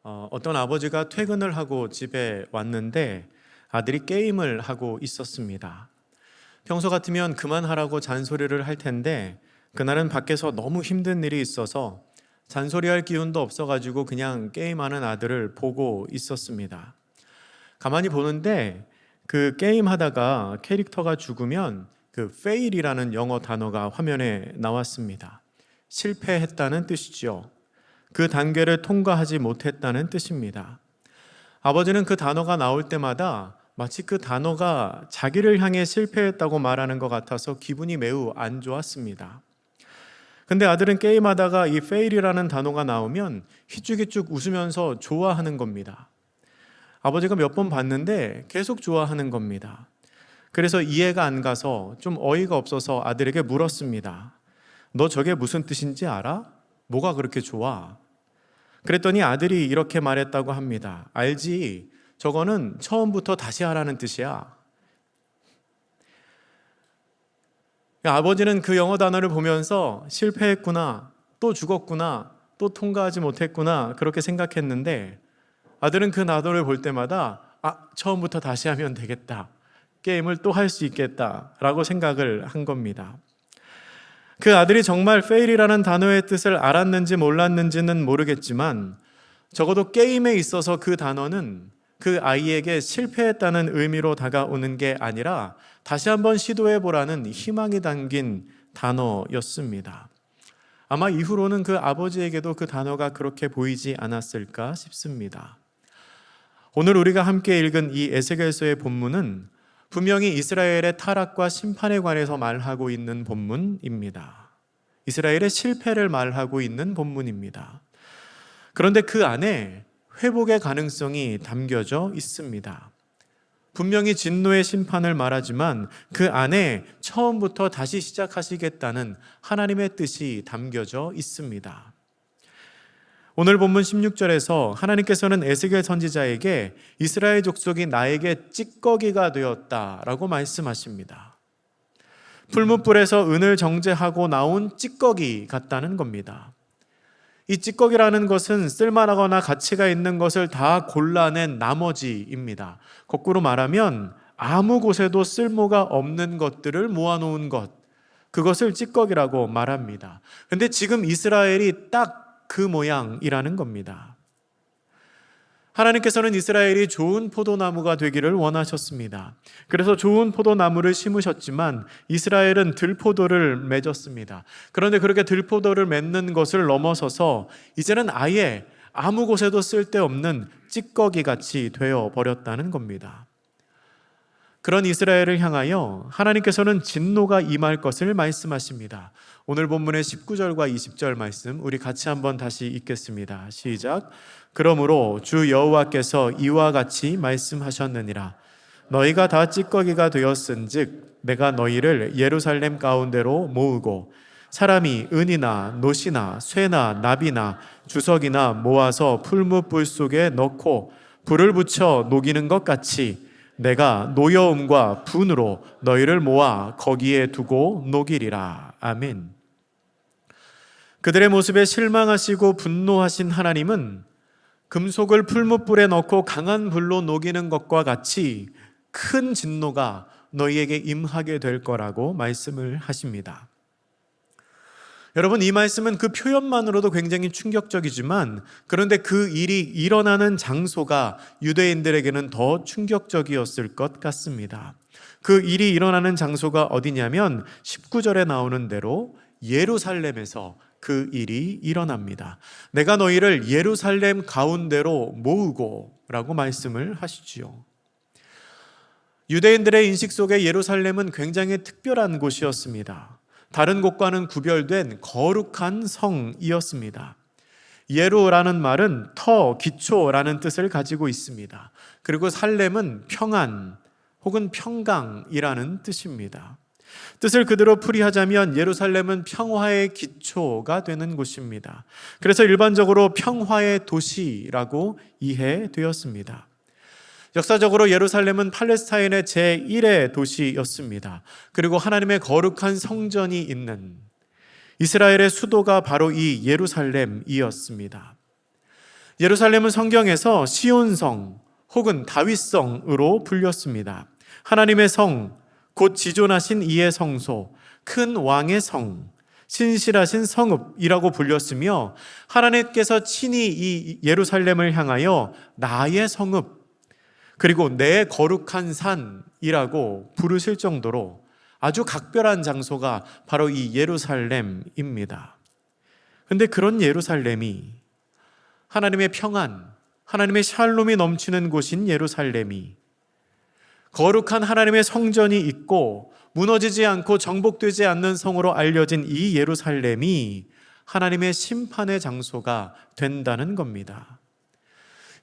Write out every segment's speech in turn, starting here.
어떤 아버지가 퇴근을 하고 집에 왔는데 아들이 게임을 하고 있었습니다. 평소 같으면 그만하라고 잔소리를 할 텐데 그날은 밖에서 너무 힘든 일이 있어서 잔소리할 기운도 없어가지고 그냥 게임하는 아들을 보고 있었습니다. 가만히 보는데 그 게임하다가 캐릭터가 죽으면 그 fail이라는 영어 단어가 화면에 나왔습니다. 실패했다는 뜻이죠. 그 단계를 통과하지 못했다는 뜻입니다. 아버지는 그 단어가 나올 때마다 마치 그 단어가 자기를 향해 실패했다고 말하는 것 같아서 기분이 매우 안 좋았습니다. 근데 아들은 게임하다가 이 fail이라는 단어가 나오면 휘죽휘죽 웃으면서 좋아하는 겁니다. 아버지가 몇 번 봤는데 계속 좋아하는 겁니다. 그래서 이해가 안 가서 좀 어이가 없어서 아들에게 물었습니다. 너 저게 무슨 뜻인지 알아? 뭐가 그렇게 좋아? 그랬더니 아들이 이렇게 말했다고 합니다. 알지? 저거는 처음부터 다시 하라는 뜻이야. 아버지는 그 영어 단어를 보면서 실패했구나, 또 죽었구나, 또 통과하지 못했구나 그렇게 생각했는데 아들은 그 단어를 볼 때마다 처음부터 다시 하면 되겠다. 게임을 또 할 수 있겠다라고 생각을 한 겁니다. 그 아들이 정말 fail이라는 단어의 뜻을 알았는지 몰랐는지는 모르겠지만 적어도 게임에 있어서 그 단어는 그 아이에게 실패했다는 의미로 다가오는 게 아니라 다시 한번 시도해보라는 희망이 담긴 단어였습니다. 아마 이후로는 그 아버지에게도 그 단어가 그렇게 보이지 않았을까 싶습니다. 오늘 우리가 함께 읽은 이 에스겔서의 본문은 분명히 이스라엘의 타락과 심판에 관해서 말하고 있는 본문입니다. 이스라엘의 실패를 말하고 있는 본문입니다. 그런데 그 안에 회복의 가능성이 담겨져 있습니다. 분명히 진노의 심판을 말하지만 그 안에 처음부터 다시 시작하시겠다는 하나님의 뜻이 담겨져 있습니다. 오늘 본문 16절에서 하나님께서는 에스겔 선지자에게 이스라엘 족속이 나에게 찌꺼기가 되었다라고 말씀하십니다. 풀무불에서 은을 정제하고 나온 찌꺼기 같다는 겁니다. 이 찌꺼기라는 것은 쓸만하거나 가치가 있는 것을 다 골라낸 나머지입니다. 거꾸로 말하면 아무 곳에도 쓸모가 없는 것들을 모아놓은 것, 그것을 찌꺼기라고 말합니다. 그런데 지금 이스라엘이 딱 그 모양이라는 겁니다. 하나님께서는 이스라엘이 좋은 포도나무가 되기를 원하셨습니다. 그래서 좋은 포도나무를 심으셨지만 이스라엘은 들포도를 맺었습니다. 그런데 그렇게 들포도를 맺는 것을 넘어서서 이제는 아예 아무 곳에도 쓸데없는 찌꺼기같이 되어버렸다는 겁니다. 그런 이스라엘을 향하여 하나님께서는 진노가 임할 것을 말씀하십니다. 오늘 본문의 19절과 20절 말씀 우리 같이 한번 다시 읽겠습니다. 시작. 그러므로 주 여호와께서 이와 같이 말씀하셨느니라. 너희가 다 찌꺼기가 되었은즉 내가 너희를 예루살렘 가운데로 모으고 사람이 은이나 놋이나 쇠나 납이나 주석이나 모아서 풀무불 속에 넣고 불을 붙여 녹이는 것 같이 내가 노여움과 분으로 너희를 모아 거기에 두고 녹이리라. 아멘. 그들의 모습에 실망하시고 분노하신 하나님은 금속을 풀무불에 넣고 강한 불로 녹이는 것과 같이 큰 진노가 너희에게 임하게 될 거라고 말씀을 하십니다. 여러분, 이 말씀은 그 표현만으로도 굉장히 충격적이지만 그런데 그 일이 일어나는 장소가 유대인들에게는 더 충격적이었을 것 같습니다. 그 일이 일어나는 장소가 어디냐면 19절에 나오는 대로 예루살렘에서 그 일이 일어납니다. 내가 너희를 예루살렘 가운데로 모으고 라고 말씀을 하시지요. 유대인들의 인식 속에 예루살렘은 굉장히 특별한 곳이었습니다. 다른 곳과는 구별된 거룩한 성이었습니다. 예루라는 말은 터, 기초라는 뜻을 가지고 있습니다. 그리고 살렘은 평안 혹은 평강이라는 뜻입니다. 뜻을 그대로 풀이하자면 예루살렘은 평화의 기초가 되는 곳입니다. 그래서 일반적으로 평화의 도시라고 이해되었습니다. 역사적으로 예루살렘은 팔레스타인의 제1의 도시였습니다. 그리고 하나님의 거룩한 성전이 있는 이스라엘의 수도가 바로 이 예루살렘이었습니다. 예루살렘은 성경에서 시온성 혹은 다윗성으로 불렸습니다. 하나님의 성, 곧 지존하신 이의 성소, 큰 왕의 성, 신실하신 성읍이라고 불렸으며 하나님께서 친히 이 예루살렘을 향하여 나의 성읍, 그리고 내 거룩한 산이라고 부르실 정도로 아주 각별한 장소가 바로 이 예루살렘입니다. 그런데 그런 예루살렘이, 하나님의 평안, 하나님의 샬롬이 넘치는 곳인 예루살렘이, 거룩한 하나님의 성전이 있고 무너지지 않고 정복되지 않는 성으로 알려진 이 예루살렘이 하나님의 심판의 장소가 된다는 겁니다.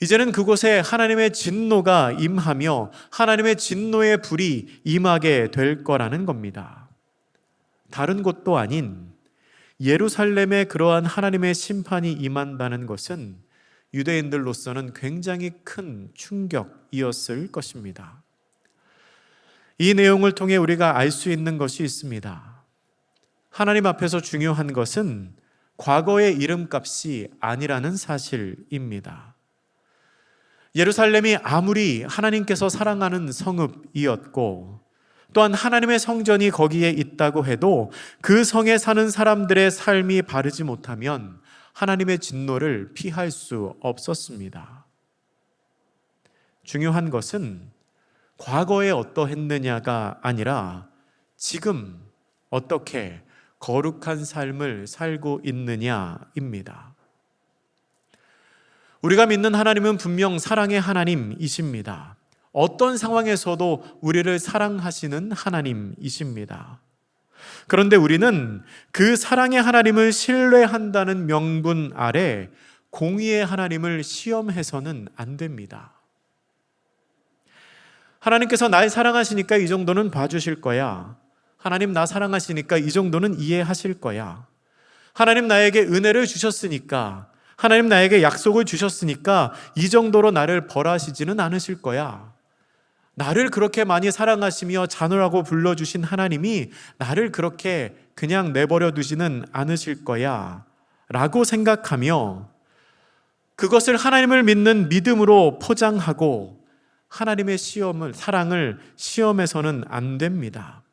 이제는 그곳에 하나님의 진노가 임하며 하나님의 진노의 불이 임하게 될 거라는 겁니다. 다른 곳도 아닌 예루살렘에 그러한 하나님의 심판이 임한다는 것은 유대인들로서는 굉장히 큰 충격이었을 것입니다. 이 내용을 통해 우리가 알 수 있는 것이 있습니다. 하나님 앞에서 중요한 것은 과거의 이름값이 아니라는 사실입니다. 예루살렘이 아무리 하나님께서 사랑하는 성읍이었고 또한 하나님의 성전이 거기에 있다고 해도 그 성에 사는 사람들의 삶이 바르지 못하면 하나님의 진노를 피할 수 없었습니다. 중요한 것은 과거에 어떠했느냐가 아니라 지금 어떻게 거룩한 삶을 살고 있느냐입니다. 우리가 믿는 하나님은 분명 사랑의 하나님이십니다. 어떤 상황에서도 우리를 사랑하시는 하나님이십니다. 그런데 우리는 그 사랑의 하나님을 신뢰한다는 명분 아래 공의의 하나님을 시험해서는 안 됩니다. 하나님께서 날 사랑하시니까 이 정도는 봐주실 거야. 하나님 나 사랑하시니까 이 정도는 이해하실 거야. 하나님 나에게 은혜를 주셨으니까, 하나님 나에게 약속을 주셨으니까 이 정도로 나를 벌하시지는 않으실 거야. 나를 그렇게 많이 사랑하시며 자녀라고 불러주신 하나님이 나를 그렇게 그냥 내버려 두지는 않으실 거야 라고 생각하며 그것을 하나님을 믿는 믿음으로 포장하고 하나님의 사랑을 시험해서는 안 됩니다.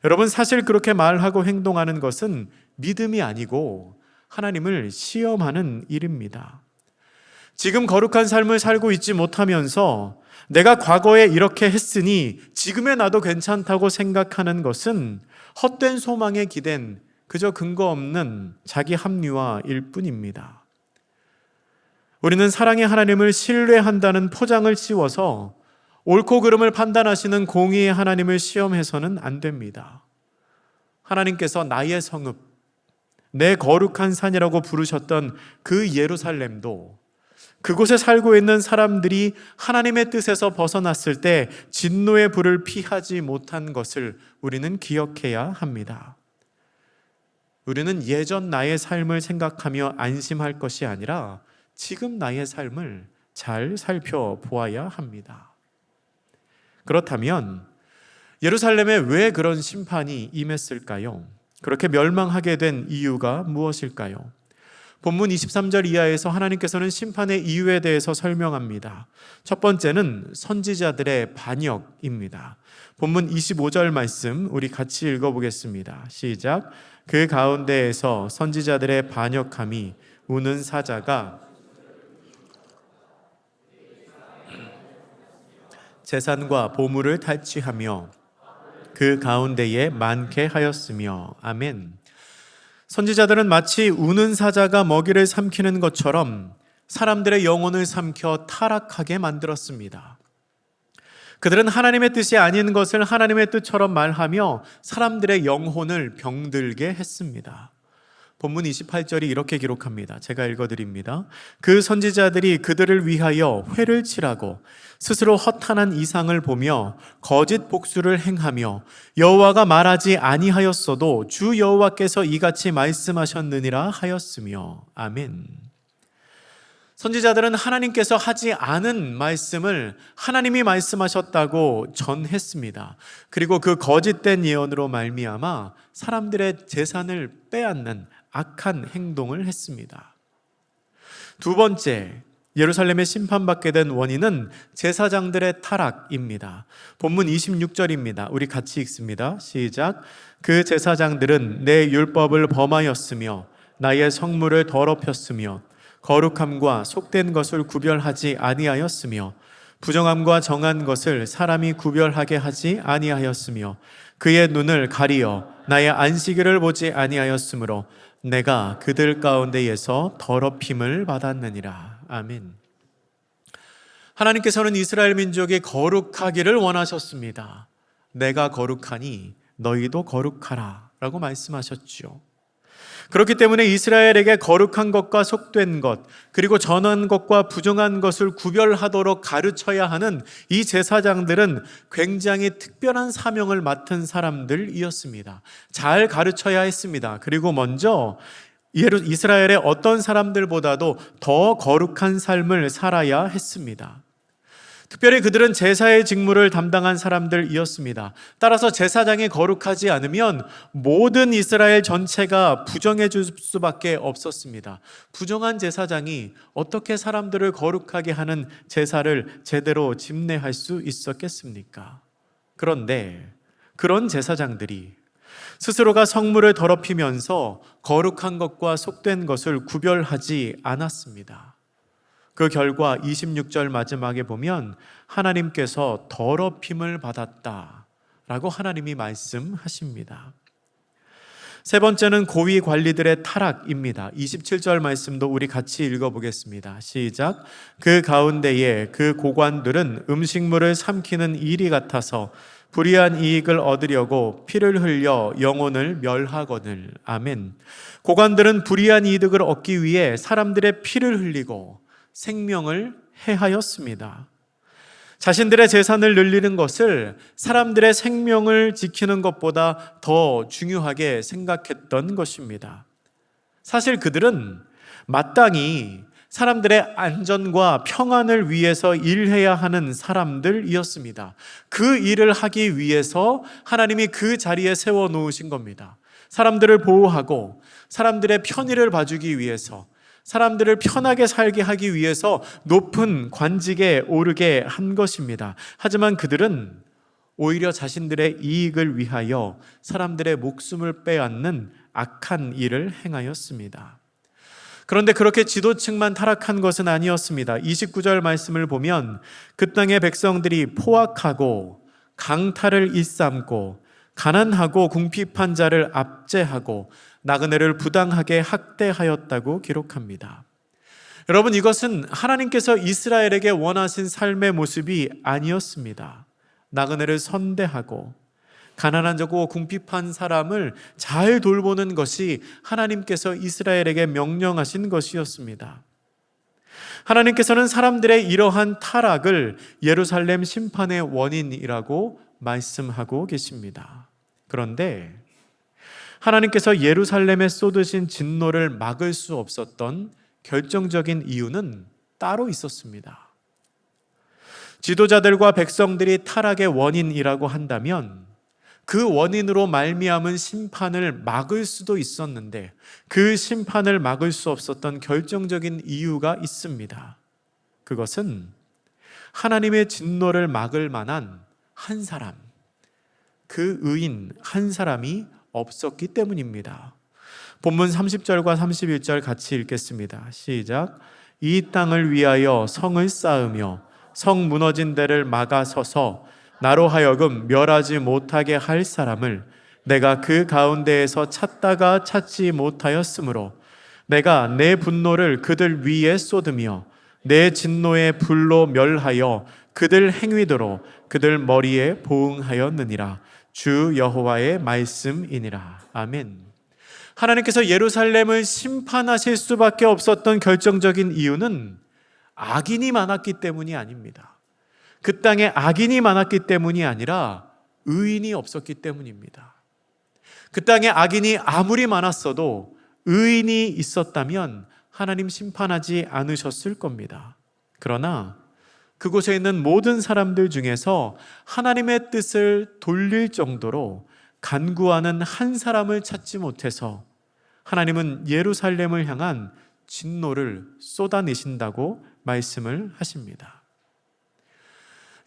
여러분, 사실 그렇게 말하고 행동하는 것은 믿음이 아니고 하나님을 시험하는 일입니다. 지금 거룩한 삶을 살고 있지 못하면서 내가 과거에 이렇게 했으니 지금의 나도 괜찮다고 생각하는 것은 헛된 소망에 기댄 그저 근거 없는 자기 합리화일 뿐입니다. 우리는 사랑의 하나님을 신뢰한다는 포장을 씌워서 옳고 그름을 판단하시는 공의의 하나님을 시험해서는 안 됩니다. 하나님께서 나의 성읍, 내 거룩한 산이라고 부르셨던 그 예루살렘도 그곳에 살고 있는 사람들이 하나님의 뜻에서 벗어났을 때 진노의 불을 피하지 못한 것을 우리는 기억해야 합니다. 우리는 예전 나의 삶을 생각하며 안심할 것이 아니라 지금 나의 삶을 잘 살펴보아야 합니다. 그렇다면 예루살렘에 왜 그런 심판이 임했을까요? 그렇게 멸망하게 된 이유가 무엇일까요? 본문 23절 이하에서 하나님께서는 심판의 이유에 대해서 설명합니다. 첫 번째는 선지자들의 반역입니다. 본문 25절 말씀 우리 같이 읽어보겠습니다. 시작. 그 가운데에서 선지자들의 반역함이 우는 사자가 재산과 보물을 탈취하며 그 가운데에 많게 하였으며. 아멘. 선지자들은 마치 우는 사자가 먹이를 삼키는 것처럼 사람들의 영혼을 삼켜 타락하게 만들었습니다. 그들은 하나님의 뜻이 아닌 것을 하나님의 뜻처럼 말하며 사람들의 영혼을 병들게 했습니다. 본문 28절이 이렇게 기록합니다. 제가 읽어드립니다. 그 선지자들이 그들을 위하여 회를 치라고 스스로 허탄한 이상을 보며 거짓 복수를 행하며 여호와가 말하지 아니하였어도 주 여호와께서 이같이 말씀하셨느니라 하였으며. 아멘. 선지자들은 하나님께서 하지 않은 말씀을 하나님이 말씀하셨다고 전했습니다. 그리고 그 거짓된 예언으로 말미암아 사람들의 재산을 빼앗는 악한 행동을 했습니다. 두 번째, 예루살렘에 심판받게 된 원인은 제사장들의 타락입니다. 본문 26절입니다. 우리 같이 읽습니다. 시작. 그 제사장들은 내 율법을 범하였으며 나의 성물을 더럽혔으며 거룩함과 속된 것을 구별하지 아니하였으며 부정함과 정한 것을 사람이 구별하게 하지 아니하였으며 그의 눈을 가리어 나의 안식일을 보지 아니하였으므로 내가 그들 가운데에서 더럽힘을 받았느니라. 아멘. 하나님께서는 이스라엘 민족이 거룩하기를 원하셨습니다. 내가 거룩하니 너희도 거룩하라 라고 말씀하셨죠. 그렇기 때문에 이스라엘에게 거룩한 것과 속된 것, 그리고 전한 것과 부정한 것을 구별하도록 가르쳐야 하는 이 제사장들은 굉장히 특별한 사명을 맡은 사람들이었습니다. 잘 가르쳐야 했습니다. 그리고 먼저 이스라엘의 어떤 사람들보다도 더 거룩한 삶을 살아야 했습니다. 특별히 그들은 제사의 직무를 담당한 사람들이었습니다. 따라서 제사장이 거룩하지 않으면 모든 이스라엘 전체가 부정해 줄 수밖에 없었습니다. 부정한 제사장이 어떻게 사람들을 거룩하게 하는 제사를 제대로 집례할 수 있었겠습니까? 그런데 그런 제사장들이 스스로가 성물을 더럽히면서 거룩한 것과 속된 것을 구별하지 않았습니다. 그 결과 26절 마지막에 보면 하나님께서 더럽힘을 받았다라고 하나님이 말씀하십니다. 세 번째는 고위 관리들의 타락입니다. 27절 말씀도 우리 같이 읽어보겠습니다. 시작. 그 가운데에 그 고관들은 음식물을 삼키는 일이 같아서 불의한 이익을 얻으려고 피를 흘려 영혼을 멸하거늘. 아멘. 고관들은 불의한 이득을 얻기 위해 사람들의 피를 흘리고 생명을 해하였습니다. 자신들의 재산을 늘리는 것을 사람들의 생명을 지키는 것보다 더 중요하게 생각했던 것입니다. 사실 그들은 마땅히 사람들의 안전과 평안을 위해서 일해야 하는 사람들이었습니다. 그 일을 하기 위해서 하나님이 그 자리에 세워놓으신 겁니다. 사람들을 보호하고 사람들의 편의를 봐주기 위해서, 사람들을 편하게 살게 하기 위해서 높은 관직에 오르게 한 것입니다. 하지만 그들은 오히려 자신들의 이익을 위하여 사람들의 목숨을 빼앗는 악한 일을 행하였습니다. 그런데 그렇게 지도층만 타락한 것은 아니었습니다. 29절 말씀을 보면 그 땅의 백성들이 포악하고 강탈을 일삼고 가난하고 궁핍한 자를 압제하고 나그네를 부당하게 학대하였다고 기록합니다. 여러분, 이것은 하나님께서 이스라엘에게 원하신 삶의 모습이 아니었습니다. 나그네를 선대하고 가난한 자고 궁핍한 사람을 잘 돌보는 것이 하나님께서 이스라엘에게 명령하신 것이었습니다. 하나님께서는 사람들의 이러한 타락을 예루살렘 심판의 원인이라고 말씀하고 계십니다. 그런데 하나님께서 예루살렘에 쏟으신 진노를 막을 수 없었던 결정적인 이유는 따로 있었습니다. 지도자들과 백성들이 타락의 원인이라고 한다면 그 원인으로 말미암은 심판을 막을 수도 있었는데 그 심판을 막을 수 없었던 결정적인 이유가 있습니다. 그것은 하나님의 진노를 막을 만한 한 사람, 그 의인 한 사람이 없었기 때문입니다. 본문 30절과 31절 같이 읽겠습니다. 시작. 이 땅을 위하여 성을 쌓으며 성 무너진 데를 막아서서 나로 하여금 멸하지 못하게 할 사람을 내가 그 가운데에서 찾다가 찾지 못하였으므로 내가 내 분노를 그들 위에 쏟으며 내 진노의 불로 멸하여 그들 행위대로 그들 머리에 보응하였느니라. 주 여호와의 말씀이니라. 아멘. 하나님께서 예루살렘을 심판하실 수밖에 없었던 결정적인 이유는 악인이 많았기 때문이 아닙니다. 그 땅에 악인이 많았기 때문이 아니라 의인이 없었기 때문입니다. 그 땅에 악인이 아무리 많았어도 의인이 있었다면 하나님 심판하지 않으셨을 겁니다. 그러나 그곳에 있는 모든 사람들 중에서 하나님의 뜻을 돌릴 정도로 간구하는 한 사람을 찾지 못해서 하나님은 예루살렘을 향한 진노를 쏟아내신다고 말씀을 하십니다.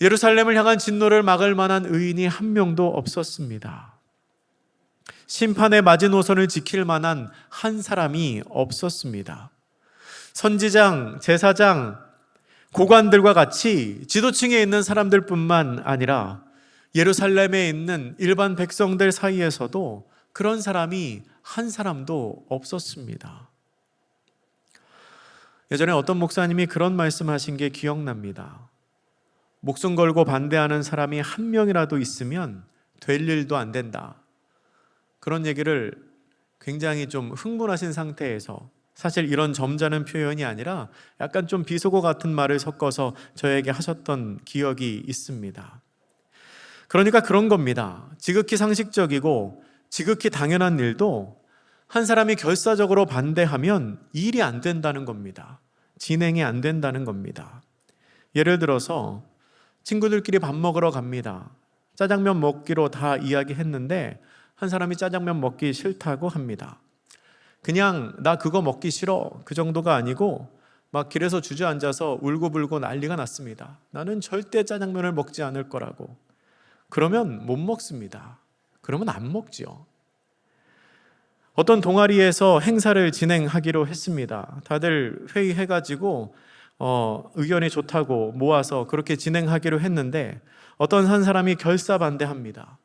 예루살렘을 향한 진노를 막을 만한 의인이 한 명도 없었습니다. 심판의 마지노선을 지킬 만한 한 사람이 없었습니다. 선지장, 제사장, 고관들과 같이 지도층에 있는 사람들뿐만 아니라 예루살렘에 있는 일반 백성들 사이에서도 그런 사람이 한 사람도 없었습니다. 예전에 어떤 목사님이 그런 말씀하신 게 기억납니다. 목숨 걸고 반대하는 사람이 한 명이라도 있으면 될 일도 안 된다. 그런 얘기를 굉장히 좀 흥분하신 상태에서, 사실 이런 점잖은 표현이 아니라 약간 좀 비속어 같은 말을 섞어서 저에게 하셨던 기억이 있습니다. 그러니까 그런 겁니다. 지극히 상식적이고 지극히 당연한 일도 한 사람이 결사적으로 반대하면 일이 안 된다는 겁니다. 진행이 안 된다는 겁니다. 예를 들어서 친구들끼리 밥 먹으러 갑니다. 짜장면 먹기로 다 이야기했는데 한 사람이 짜장면 먹기 싫다고 합니다. 그냥 나 그거 먹기 싫어, 그 정도가 아니고 막 길에서 주저앉아서 울고불고 난리가 났습니다. 나는 절대 짜장면을 먹지 않을 거라고. 그러면 못 먹습니다. 그러면 안 먹지요. 어떤 동아리에서 행사를 진행하기로 했습니다. 다들 회의해가지고 의견이 좋다고 모아서 그렇게 진행하기로 했는데 어떤 한 사람이 결사반대합니다.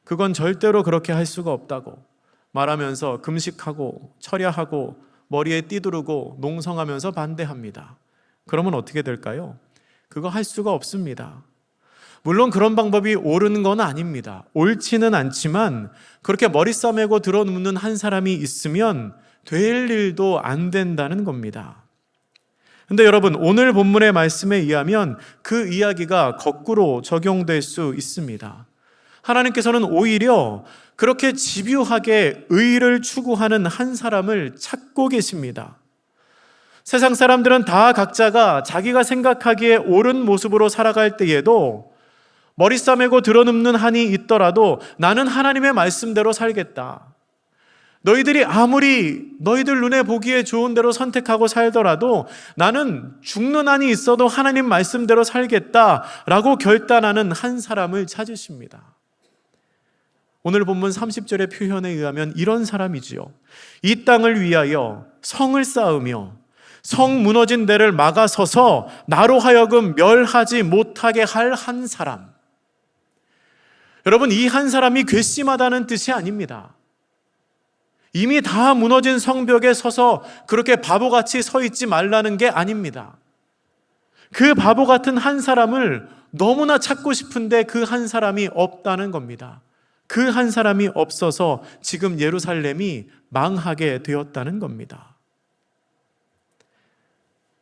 그건 절대로 그렇게 할 수가 없다고 말하면서 금식하고 철야하고 머리에 띠두르고 농성하면서 반대합니다. 그러면 어떻게 될까요? 그거 할 수가 없습니다. 물론 그런 방법이 옳은 건 아닙니다. 옳지는 않지만 그렇게 머리 싸매고 들어눕는 한 사람이 있으면 될 일도 안 된다는 겁니다. 근데 여러분, 오늘 본문의 말씀에 의하면 그 이야기가 거꾸로 적용될 수 있습니다. 하나님께서는 오히려 그렇게 집요하게 의를 추구하는 한 사람을 찾고 계십니다. 세상 사람들은 다 각자가 자기가 생각하기에 옳은 모습으로 살아갈 때에도 머리 싸매고 들어눕는 한이 있더라도 나는 하나님의 말씀대로 살겠다. 너희들이 아무리 너희들 눈에 보기에 좋은 대로 선택하고 살더라도 나는 죽는 한이 있어도 하나님 말씀대로 살겠다라고 결단하는 한 사람을 찾으십니다. 오늘 본문 30절의 표현에 의하면 이런 사람이지요. 이 땅을 위하여 성을 쌓으며 성 무너진 데를 막아서서 나로 하여금 멸하지 못하게 할 한 사람. 여러분, 이 한 사람이 괘씸하다는 뜻이 아닙니다. 이미 다 무너진 성벽에 서서 그렇게 바보같이 서 있지 말라는 게 아닙니다. 그 바보 같은 한 사람을 너무나 찾고 싶은데 그 한 사람이 없다는 겁니다. 그 한 사람이 없어서 지금 예루살렘이 망하게 되었다는 겁니다.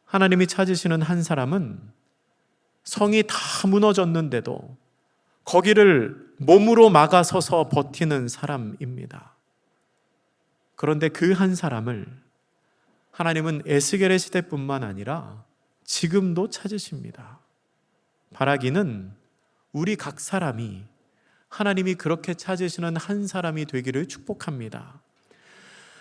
하나님이 찾으시는 한 사람은 성이 다 무너졌는데도 거기를 몸으로 막아서서 버티는 사람입니다. 그런데 그 한 사람을 하나님은 에스겔의 시대뿐만 아니라 지금도 찾으십니다. 바라기는 우리 각 사람이 하나님이 그렇게 찾으시는 한 사람이 되기를 축복합니다.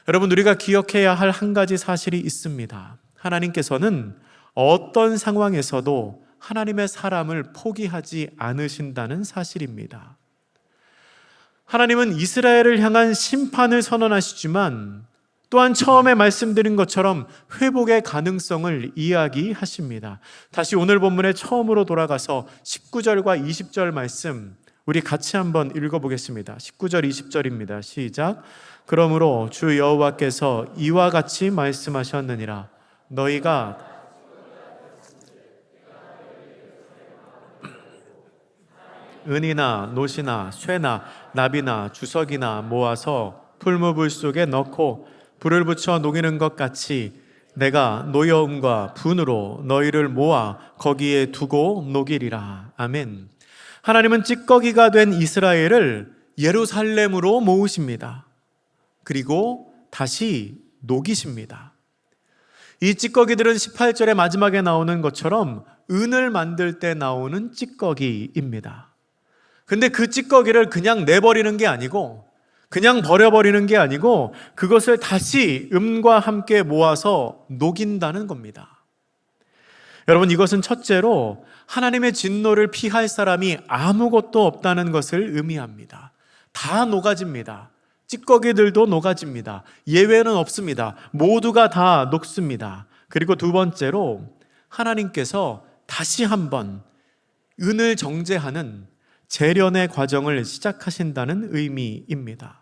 여러분, 우리가 기억해야 할 한 가지 사실이 있습니다. 하나님께서는 어떤 상황에서도 하나님의 사람을 포기하지 않으신다는 사실입니다. 하나님은 이스라엘을 향한 심판을 선언하시지만 또한 처음에 말씀드린 것처럼 회복의 가능성을 이야기하십니다. 다시 오늘 본문의 처음으로 돌아가서 19절과 20절 말씀 우리 같이 한번 읽어보겠습니다. 19절 20절입니다. 시작. 그러므로 주 여호와께서 이와 같이 말씀하셨느니라. 너희가 은이나 노시나 쇠나 나비나 주석이나 모아서 풀무불 속에 넣고 불을 붙여 녹이는 것 같이 내가 노여움과 분으로 너희를 모아 거기에 두고 녹이리라. 아멘. 하나님은 찌꺼기가 된 이스라엘을 예루살렘으로 모으십니다. 그리고 다시 녹이십니다. 이 찌꺼기들은 18절의 마지막에 나오는 것처럼 은을 만들 때 나오는 찌꺼기입니다. 근데 그 찌꺼기를 그냥 내버리는 게 아니고 그냥 버려버리는 게 아니고 그것을 다시 음과 함께 모아서 녹인다는 겁니다. 여러분, 이것은 첫째로 하나님의 진노를 피할 사람이 아무것도 없다는 것을 의미합니다. 다 녹아집니다. 찌꺼기들도 녹아집니다. 예외는 없습니다. 모두가 다 녹습니다. 그리고 두 번째로 하나님께서 다시 한번 은을 정제하는 재련의 과정을 시작하신다는 의미입니다.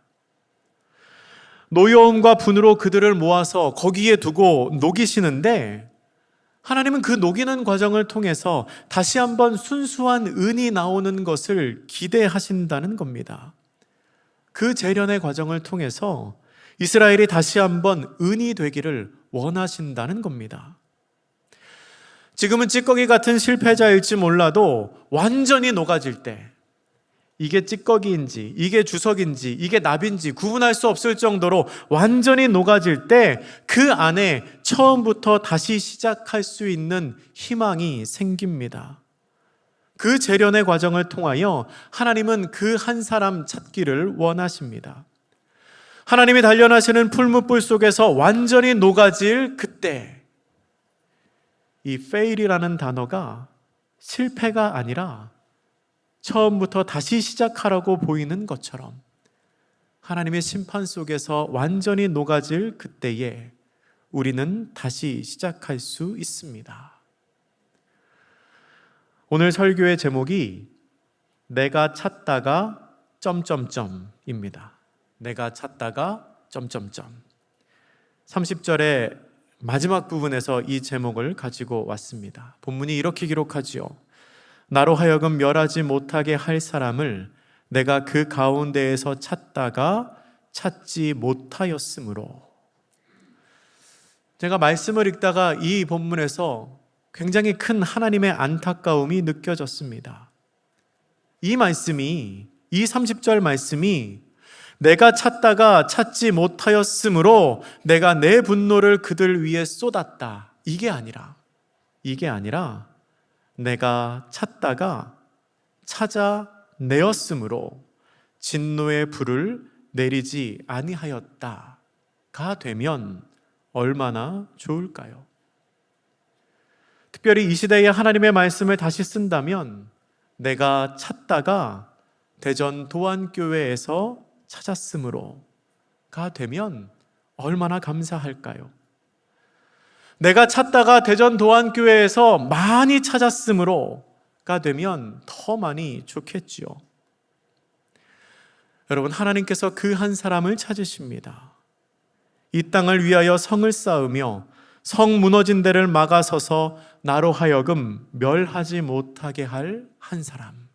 노여움과 분으로 그들을 모아서 거기에 두고 녹이시는데 하나님은 그 녹이는 과정을 통해서 다시 한번 순수한 은이 나오는 것을 기대하신다는 겁니다. 그 재련의 과정을 통해서 이스라엘이 다시 한번 은이 되기를 원하신다는 겁니다. 지금은 찌꺼기 같은 실패자일지 몰라도 완전히 녹아질 때 이게 찌꺼기인지 이게 주석인지 이게 납인지 구분할 수 없을 정도로 완전히 녹아질 때 그 안에 처음부터 다시 시작할 수 있는 희망이 생깁니다. 그 재련의 과정을 통하여 하나님은 그 한 사람 찾기를 원하십니다. 하나님이 단련하시는 풀무불 속에서 완전히 녹아질 그때 이 fail이라는 단어가 실패가 아니라 처음부터 다시 시작하라고 보이는 것처럼 하나님의 심판 속에서 완전히 녹아질 그때에 우리는 다시 시작할 수 있습니다. 오늘 설교의 제목이 내가 찾다가 점점점입니다. 내가 찾다가 점점점. 30절의 마지막 부분에서 이 제목을 가지고 왔습니다. 본문이 이렇게 기록하지요. 나로 하여금 멸하지 못하게 할 사람을 내가 그 가운데에서 찾다가 찾지 못하였으므로. 제가 말씀을 읽다가 이 본문에서 굉장히 큰 하나님의 안타까움이 느껴졌습니다. 이 말씀이, 이 30절 말씀이 내가 찾다가 찾지 못하였으므로 내가 내 분노를 그들 위에 쏟았다. 이게 아니라 내가 찾다가 찾아내었으므로 진노의 불을 내리지 아니하였다가 되면 얼마나 좋을까요? 특별히 이 시대에 하나님의 말씀을 다시 쓴다면 내가 찾다가 대전 도안교회에서 찾았으므로가 되면 얼마나 감사할까요? 내가 찾다가 대전 도안교회에서 많이 찾았으므로가 되면 더 많이 좋겠지요. 여러분, 하나님께서 그 한 사람을 찾으십니다. 이 땅을 위하여 성을 쌓으며 성 무너진 데를 막아서서 나로 하여금 멸하지 못하게 할 한 사람.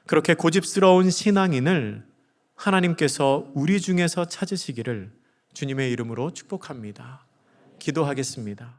그렇게 고집스러운 신앙인을 하나님께서 우리 중에서 찾으시기를 주님의 이름으로 축복합니다. 기도하겠습니다.